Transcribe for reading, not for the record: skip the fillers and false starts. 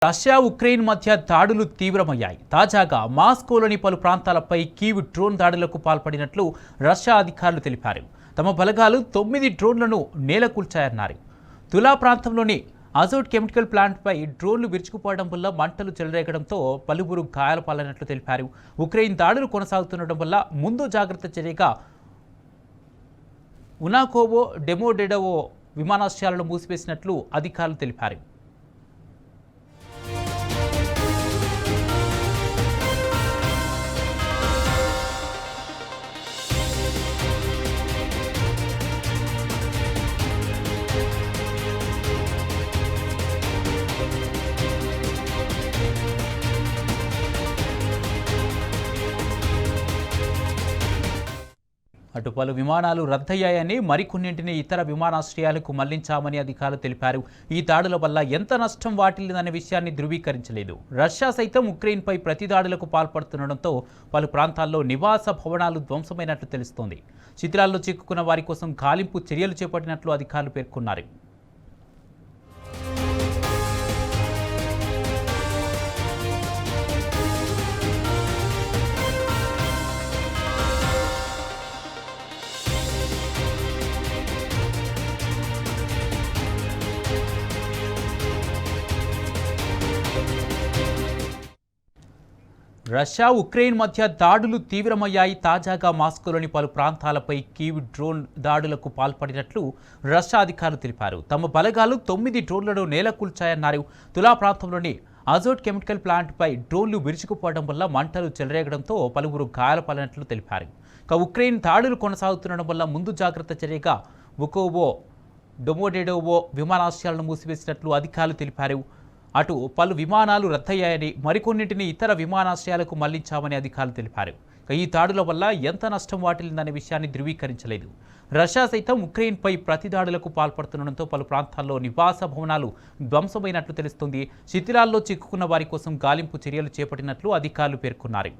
Russia Ukraine మధ్య దాడులు తీవ్రమయ్యాయి. తాజాగా మాస్కోలోని పలు ప్రాంతాలపై కీవ్ డ్రోన్ దాడులకు పాల్పడినట్లు రష్యా అధికారులు తెలిపారు. తమ బలగాలు 9 డ్రోన్లను నేలకూల్చాయన్నారు. తులా ప్రాంతంలోని అజోట్ కెమికల్ ప్లాంట్పై డ్రోన్లు విరుచుకుపోవడం వల్ల మంటలు చెలరేగడంతో పలువురు గాయాల పాలైనట్లు తెలిపారు. ఉక్రెయిన్ దాడులు కొనసాగుతుండటం వల్ల ముందు జాగ్రత్త చర్యగా ఉనాకోవో, డెమోడెడోవో విమానాశ్రయాలను మూసివేసినట్లు అధికారులు తెలిపారు. అటు పలు విమానాలు రద్దయ్యాయని, మరికొన్నింటిని ఇతర విమానాశ్రయాలకు మళ్లించామని అధికారులు తెలిపారు. ఈ దాడుల వల్ల ఎంత నష్టం వాటిల్లిందనే విషయాన్ని ధృవీకరించలేదు. రష్యా సైతం ఉక్రెయిన్పై ప్రతి దాడులకు పాల్పడుతుండటంతో పలు ప్రాంతాల్లో నివాస భవనాలు ధ్వంసమైనట్లు తెలుస్తోంది. శిథిలాల్లో చిక్కుకున్న వారి కోసం గాలింపు చర్యలు చేపట్టినట్లు అధికారులు పేర్కొన్నారు. రష్యా ఉక్రెయిన్ మధ్య దాడులు తీవ్రమయ్యాయి. తాజాగా మాస్కోలోని పలు ప్రాంతాలపై కీవ్ డ్రోన్ దాడులకు పాల్పడినట్లు రష్యా అధికారులు తెలిపారు. తమ బలగాలు 9 డ్రోన్లను నేలకూల్చాయన్నారు. తులా ప్రాంతంలోని అజోట్ కెమికల్ ప్లాంట్పై డ్రోన్లు విరుచుకుపోవడం వల్ల మంటలు చెలరేగడంతో పలువురు గాయాల పాలైనట్లు తెలిపారు. ఉక్రెయిన్ దాడులు కొనసాగుతుండడం వల్ల ముందు జాగ్రత్త చర్యగా ఉకోవో, డెమోడెడోవో విమానాశ్రయాలను మూసివేసినట్లు అధికారులు తెలిపారు. అటు పలు విమానాలు రద్దయ్యాయని, మరికొన్నింటిని ఇతర విమానాశ్రయాలకు మళ్లించామని అధికారులు తెలిపారు. ఈ దాడుల వల్ల ఎంత నష్టం వాటిల్లిందనే విషయాన్ని ధృవీకరించలేదు. రష్యా సైతం ఉక్రెయిన్పై ప్రతి దాడులకు పాల్పడుతుండటంతో పలు ప్రాంతాల్లో నివాస భవనాలు ధ్వంసమైనట్లు తెలుస్తుంది. శిథిలాల్లో చిక్కుకున్న వారి కోసం గాలింపు చర్యలు చేపట్టినట్లు అధికారులు పేర్కొన్నారు.